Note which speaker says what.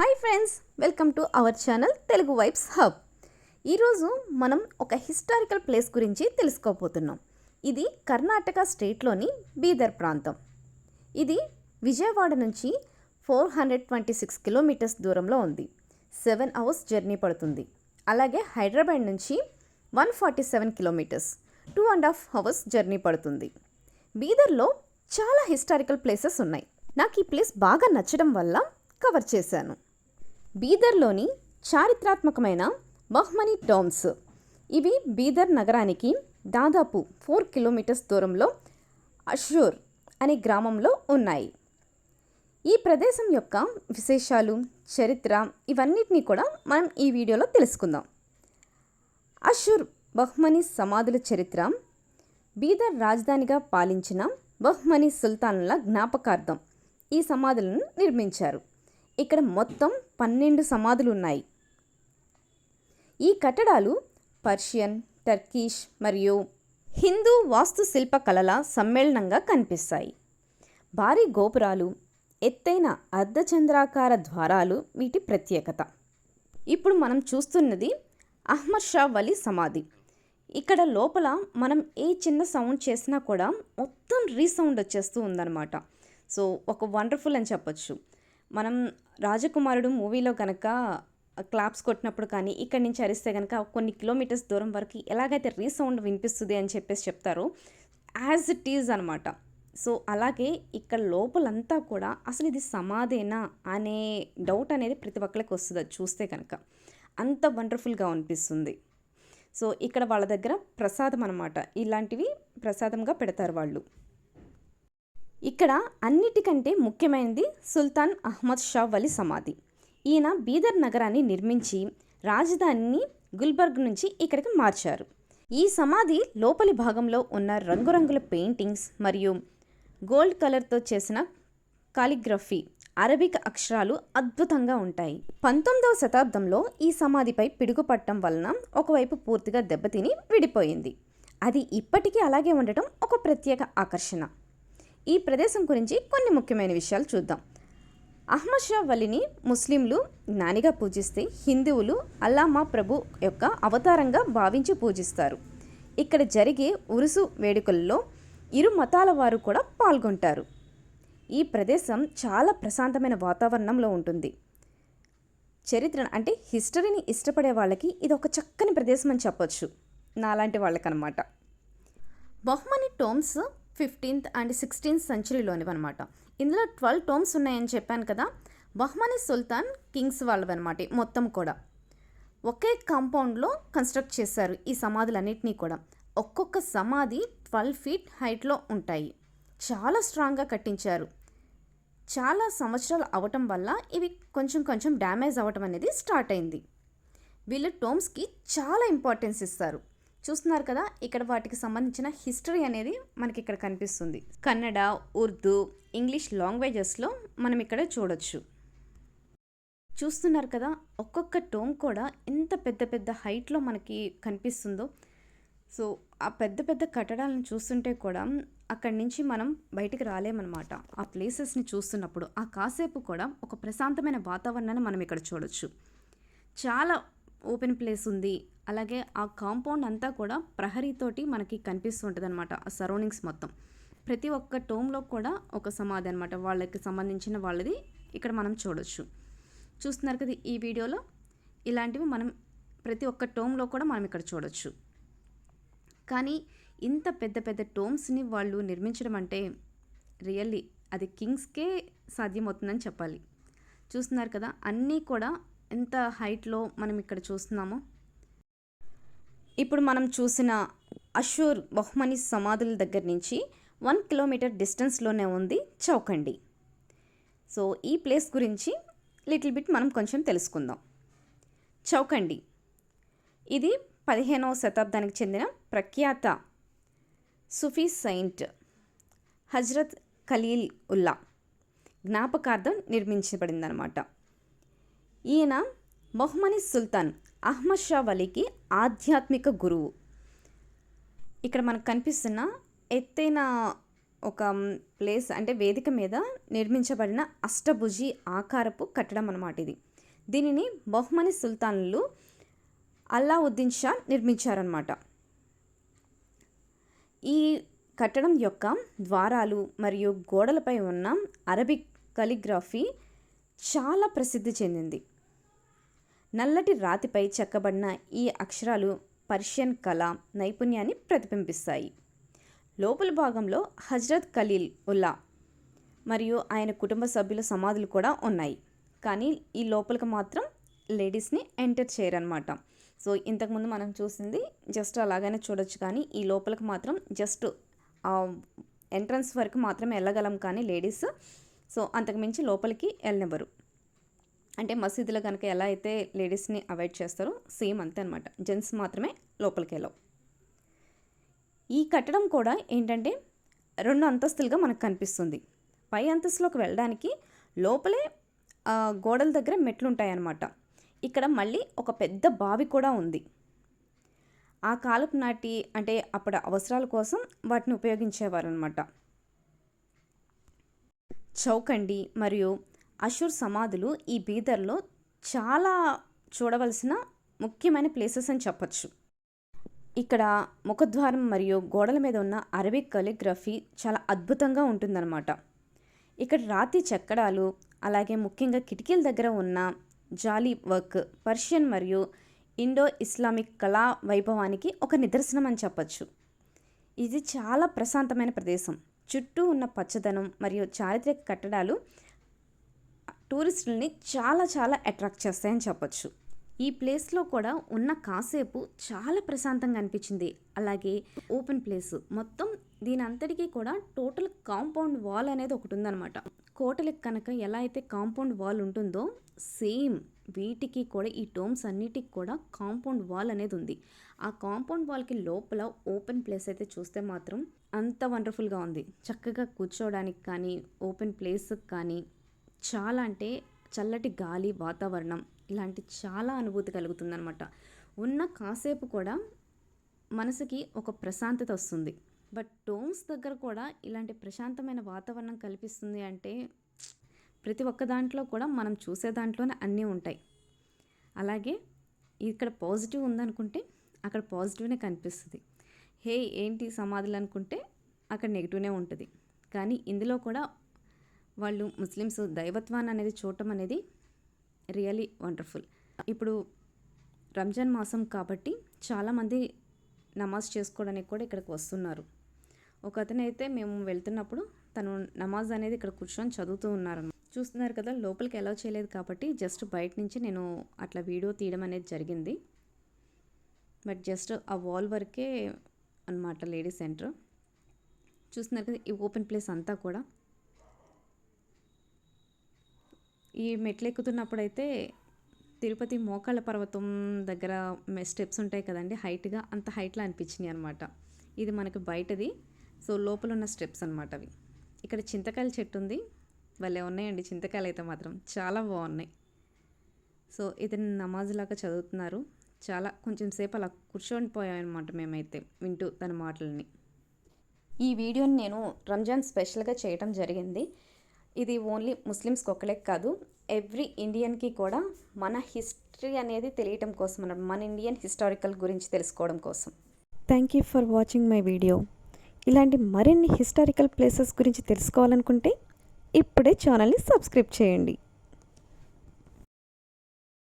Speaker 1: Hi friends, welcome to our channel Telugu vibes hub. ఈరోజు మనం ఒక హిస్టారికల్ ప్లేస్ గురించి తెలుసుకోబోతున్నాం. ఇది కర్ణాటక స్టేట్లోని బీదర్ ప్రాంతం. ఇది విజయవాడ నుంచి 426 కిలోమీటర్స్ దూరంలో ఉంది. 7 అవర్స్ జర్నీ పడుతుంది. అలాగే హైదరాబాద్ నుంచి 147 కిలోమీటర్స్ 2.5 అవర్స్ జర్నీ పడుతుంది. బీదర్లో చాలా హిస్టారికల్ ప్లేసెస్ ఉన్నాయి. నాకు ఈ ప్లేస్ బాగా నచ్చడం వల్ల కవర్ చేశాను. బీదర్లోని చారిత్రాత్మకమైన బహ్మనీ టోంబ్స్. ఇవి బీదర్ నగరానికి దాదాపు 4 కిలోమీటర్స్ దూరంలో అషూర్ అనే గ్రామంలో ఉన్నాయి. ఈ ప్రదేశం యొక్క విశేషాలు, చరిత్ర ఇవన్నిటినీ కూడా మనం ఈ వీడియోలో తెలుసుకుందాం. అషూర్ బహ్మనీ సమాధుల చరిత్ర. బీదర్ రాజధానిగా పాలించిన బహ్మనీ సుల్తానుల జ్ఞాపకార్థం ఈ సమాధులను నిర్మించారు. ఇక్కడ మొత్తం 12 సమాధులు ఉన్నాయి. ఈ కట్టడాలు పర్షియన్, టర్కిష్ మరియు హిందూ వాస్తుశిల్ప కళల సమ్మేళనంగా కనిపిస్తాయి. భారీ గోపురాలు, ఎత్తైన అర్ధచంద్రాకార ద్వారాలు వీటి ప్రత్యేకత. ఇప్పుడు మనం చూస్తున్నది అహ్మద్ షా వలి సమాధి. ఇక్కడ లోపల మనం ఏ చిన్న సౌండ్ చేసినా కూడా మొత్తం రీసౌండ్ వచ్చేస్తూ ఉందన్నమాట. సో ఒక వండర్ఫుల్ అని చెప్పొచ్చు. మనం రాజకుమారుడు మూవీలో కనుక క్లాప్స్ కొట్టినప్పుడు కానీ ఇక్కడి నుంచి అరిస్తే కనుక కొన్ని కిలోమీటర్స్ దూరం వరకు ఎలాగైతే రీసౌండ్ వినిపిస్తుంది అని చెప్పేసి చెప్తారో, యాజ్ ఇట్ ఈజ్ అనమాట. సో అలాగే ఇక్కడ లోపలంతా కూడా అసలు ఇది సమాధేనా అనే డౌట్ అనేది ప్రతి ఒక్కరికి వస్తుంది అది చూస్తే కనుక. అంత వండర్ఫుల్గా అనిపిస్తుంది. సో ఇక్కడ వాళ్ళ దగ్గర ప్రసాదం అనమాట, ఇలాంటివి ప్రసాదంగా పెడతారు వాళ్ళు. ఇక్కడ అన్నిటికంటే ముఖ్యమైనది సుల్తాన్ అహ్మద్ షా వలి సమాధి. ఈయన బీదర్ నగరాన్ని నిర్మించి రాజధానిని గుల్బర్గ్ నుంచి ఇక్కడికి మార్చారు. ఈ సమాధి లోపలి భాగంలో ఉన్న రంగురంగుల పెయింటింగ్స్ మరియు గోల్డ్ కలర్తో చేసిన కాలిగ్రఫీ, అరబిక్ అక్షరాలు అద్భుతంగా ఉంటాయి. 19వ శతాబ్దంలో ఈ సమాధిపై పిడుగుపట్టడం వలన ఒకవైపు పూర్తిగా దెబ్బతిని విడిపోయింది. అది ఇప్పటికీ అలాగే ఉండటం ఒక ప్రత్యేక ఆకర్షణ. ఈ ప్రదేశం గురించి కొన్ని ముఖ్యమైన విషయాలు చూద్దాం. అహ్మద్ షా వలిని ముస్లింలు జ్ఞానిగా పూజిస్తే, హిందువులు అల్లామా ప్రభు యొక్క అవతారంగా భావించి పూజిస్తారు. ఇక్కడ జరిగే ఉరుసు వేడుకల్లో ఇరు మతాల వారు కూడా పాల్గొంటారు. ఈ ప్రదేశం చాలా ప్రశాంతమైన వాతావరణంలో ఉంటుంది. చరిత్ర అంటే హిస్టరీని ఇష్టపడే వాళ్ళకి ఇది ఒక చక్కని ప్రదేశం అని చెప్పొచ్చు, నాలాంటి వాళ్ళకనమాట. Bahmani టోంబ్స్ 15th and 16th సెంచరీలోనివన్నమాట. ఇందులో 12 టోంబ్స్ ఉన్నాయని చెప్పాను కదా. బహ్మనీ సుల్తాన్ కింగ్స్ వాళ్ళవన్నమాట మొత్తం కూడా. ఒకే కాంపౌండ్లో కన్స్ట్రక్ట్ చేశారు ఈ సమాధులన్నింటినీ కూడా. ఒక్కొక్క సమాధి 12 feet హైట్లో ఉంటాయి. చాలా స్ట్రాంగ్గా కట్టించారు. చాలా సంవత్సరాలు అవటం వల్ల ఇవి కొంచెం డ్యామేజ్ అవ్వటం అనేది స్టార్ట్ అయింది. వీళ్ళు టోంబ్స్కి చాలా ఇంపార్టెన్స్ ఇస్తారు. చూస్తున్నారు కదా, ఇక్కడ వాటికి సంబంధించిన హిస్టరీ అనేది మనకి ఇక్కడ కనిపిస్తుంది. కన్నడ, ఉర్దూ, ఇంగ్లీష్ లాంగ్వేజెస్లో మనం ఇక్కడ చూడొచ్చు. చూస్తున్నారు కదా, ఒక్కొక్క టోమ్ కూడా ఎంత పెద్ద హైట్లో మనకి కనిపిస్తుందో. సో ఆ పెద్ద కట్టడాలను చూస్తుంటే కూడా అక్కడి నుంచి మనం బయటికి రాలేమన్నమాట. ఆ ప్లేసెస్ని చూస్తున్నప్పుడు ఆ కాసేపు కూడా ఒక ప్రశాంతమైన వాతావరణాన్ని మనం ఇక్కడ చూడొచ్చు. చాలా ఓపెన్ ప్లేస్ ఉంది. అలాగే ఆ కాంపౌండ్ అంతా కూడా ప్రహరీతోటి మనకి కనిపిస్తూ ఉంటుంది అనమాట. ఆ సరౌండింగ్స్ మొత్తం ప్రతి ఒక్క టోమ్లో కూడా ఒక సమాధి అనమాట, వాళ్ళకి సంబంధించిన వాళ్ళది ఇక్కడ మనం చూడొచ్చు. చూస్తున్నారు కదా ఈ వీడియోలో, ఇలాంటివి మనం ప్రతి ఒక్క టోమ్లో కూడా మనం ఇక్కడ చూడొచ్చు. కానీ ఇంత పెద్ద టోమ్స్ని వాళ్ళు నిర్మించడం అంటే రియల్లీ అది కింగ్స్కే సాధ్యమవుతుందని చెప్పాలి. చూస్తున్నారు కదా, అన్నీ కూడా ఎంత హైట్లో మనం ఇక్కడ చూస్తున్నామో. ఇప్పుడు మనం చూసిన అషూర్ బహ్మనీ సమాధుల దగ్గర నుంచి 1 కిలోమీటర్ డిస్టెన్స్లోనే ఉంది చౌకండి. సో ఈ ప్లేస్ గురించి లిటిల్ బిట్ మనం కొంచెం తెలుసుకుందాం. చౌకండి ఇది 15వ శతాబ్దానికి చెందిన ప్రఖ్యాత సుఫీ సెయింట్ హజ్రత్ ఖలీల్ ఉల్లా జ్ఞాపకార్థం నిర్మించబడిందనమాట. ఈయన బహ్మనీ సుల్తాన్ అహ్మద్ షా వలికి ఆధ్యాత్మిక గురువు. ఇక్కడ మనకు కనిపిస్తున్న ఎత్తైన ఒక ప్లేస్ అంటే వేదిక మీద నిర్మించబడిన అష్టభుజి ఆకారపు కట్టడం అన్నమాట ఇది. దీనిని బహ్మనీ సుల్తానులు అల్లావుద్దీన్ షా నిర్మించారన్నమాట. ఈ కట్టడం యొక్క ద్వారాలు మరియు గోడలపై ఉన్న అరబిక్ కాలిగ్రఫీ చాలా ప్రసిద్ధి చెందింది. నల్లటి రాతిపై చెక్కబడిన ఈ అక్షరాలు పర్షియన్ కళ నైపుణ్యాన్ని ప్రతిబింబిస్తాయి. లోపల భాగంలో హజ్రత్ ఖలీల్ ఉల్లా మరియు ఆయన కుటుంబ సభ్యుల సమాధులు కూడా ఉన్నాయి. కానీ ఈ లోపలికి మాత్రం లేడీస్ని ఎంటర్ చేయరన్నమాట. సో ఇంతకుముందు మనం చూసింది జస్ట్ అలాగనే చూడొచ్చు, కానీ ఈ లోపలికి మాత్రం జస్ట్ ఎంట్రన్స్ వరకు మాత్రమే వెళ్ళగలం కానీ లేడీస్. సో అంతకుమించి లోపలికి వెళ్ళనివ్వరు. అంటే మసీదులో కనుక ఎలా అయితే లేడీస్ని అవాయిడ్ చేస్తారో సేమ్ అంతే అనమాట. జెంట్స్ మాత్రమే లోపలికి వెళ్ళవు. ఈ కట్టడం కూడా ఏంటంటే 2 అంతస్తులుగా మనకు కనిపిస్తుంది. పై అంతస్తులోకి వెళ్ళడానికి లోపలే గోడల దగ్గర మెట్లు ఉంటాయన్నమాట. ఇక్కడ మళ్ళీ ఒక పెద్ద బావి కూడా ఉంది. ఆ కాలపు నాటి అంటే అప్పుడు అవసరాల కోసం వాటిని ఉపయోగించేవారు అనమాట. చౌకండి మరియు అషూర్ సమాధులు ఈ బీదర్లో చాలా చూడవలసిన ముఖ్యమైన ప్లేసెస్ అని చెప్పచ్చు. ఇక్కడ ముఖద్వారం మరియు గోడల మీద ఉన్న అరబిక్ కాలిగ్రఫీ చాలా అద్భుతంగా ఉంటుందన్నమాట. ఇక్కడ రాతి చెక్కడాలు, అలాగే ముఖ్యంగా కిటికీల దగ్గర ఉన్న జాలీ వర్క్ పర్షియన్ మరియు ఇండో ఇస్లామిక్ కళా వైభవానికి ఒక నిదర్శనం అని చెప్పచ్చు. ఇది చాలా ప్రశాంతమైన ప్రదేశం. చుట్టూ ఉన్న పచ్చదనం మరియు చారిత్రక కట్టడాలు టూరిస్టులని చాలా చాలా అట్రాక్ట్ చేస్తాయని చెప్పచ్చు. ఈ ప్లేస్లో కూడా ఉన్న కాసేపు చాలా ప్రశాంతంగా అనిపించింది. అలాగే ఓపెన్ ప్లేస్ మొత్తం దీని అంతటికీ కూడా టోటల్ కాంపౌండ్ వాల్ అనేది ఒకటి ఉందన్నమాట. కోటలకు కనుక ఎలా అయితే కాంపౌండ్ వాల్ ఉంటుందో సేమ్ వీటికి కూడా ఈ టోమ్స్ అన్నిటికి కూడా కాంపౌండ్ వాల్ అనేది ఉంది. ఆ కాంపౌండ్ వాల్కి లోపల ఓపెన్ ప్లేస్ అయితే చూస్తే మాత్రం అంత వండర్ఫుల్గా ఉంది. చక్కగా కూర్చోవడానికి కానీ ఓపెన్ ప్లేస్కి కానీ చాలా అంటే చల్లటి గాలి వాతావరణం ఇలాంటి చాలా అనుభూతి కలుగుతుందన్నమాట. ఉన్న కాసేపు కూడా మనసుకి ఒక ప్రశాంతత వస్తుంది. బట్ టోమ్స్ దగ్గర కూడా ఇలాంటి ప్రశాంతమైన వాతావరణం కల్పిస్తుంది అంటే ప్రతి ఒక్క దాంట్లో కూడా మనం చూసే దాంట్లోనే అన్నీ ఉంటాయి. అలాగే ఇక్కడ పాజిటివ్ ఉందనుకుంటే అక్కడ పాజిటివ్నే కనిపిస్తుంది. హే ఏంటి సమాధులు అనుకుంటే అక్కడ నెగిటివ్నే ఉంటుంది. కానీ ఇందులో కూడా వాళ్ళు ముస్లిమ్స్ దైవత్వాన్ని అనేది చూడటం అనేది రియలీ వండర్ఫుల్. ఇప్పుడు రంజాన్ మాసం కాబట్టి చాలామంది నమాజ్ చేసుకోవడానికి కూడా ఇక్కడికి వస్తున్నారు. ఒక అతనైతే మేము వెళ్తున్నప్పుడు తను నమాజ్ అనేది ఇక్కడ కూర్చొని చదువుతూ ఉన్నారు. చూస్తున్నారు కదా, లోపలికి అలౌ చేయలేదు కాబట్టి జస్ట్ బయట నుంచి నేను అట్లా వీడియో తీయడం అనేది జరిగింది. బట్ జస్ట్ ఆ వాల్ వరకే అన్నమాట లేడీస్ సెంటర్. చూస్తున్నారు కదా ఈ ఓపెన్ ప్లేస్ అంతా కూడా. ఈ మెట్లు ఎక్కుతున్నప్పుడు అయితే తిరుపతి మోకాళ్ళ పర్వతం దగ్గర స్టెప్స్ ఉంటాయి కదండి హైట్గా, అంత హైట్లో అనిపించినాయి అనమాట. ఇది మనకి బయటది, సో లోపల ఉన్న స్టెప్స్ అనమాట అవి. ఇక్కడ చింతకాయల చెట్టు ఉంది, భలే ఉన్నాయండి చింతకాయలు అయితే మాత్రం చాలా బాగున్నాయి. సో ఇది నమాజ్ లాగా చదువుతున్నారు. చాలా కొంచెం సేపు అలా కూర్చొని పోయామన్నమాట మేమైతే వింటూ తన మాటలని. ఈ వీడియోని నేను రంజాన్ స్పెషల్గా చేయటం జరిగింది. ఇది ఓన్లీ ముస్లిమ్స్కి ఒక్కలే కాదు, ఎవ్రీ ఇండియన్కి కూడా మన హిస్టరీ అనేది తెలియటం కోసం అన్నమాట, మన ఇండియన్ హిస్టారికల్ గురించి తెలుసుకోవడం కోసం. Thank you for watching my video. ఇలాంటి మరిన్ని హిస్టారికల్ ప్లేసెస్ గురించి తెలుసుకోవాలనుకుంటే ఇప్పుడే ఛానల్ని సబ్స్క్రైబ్ చేయండి.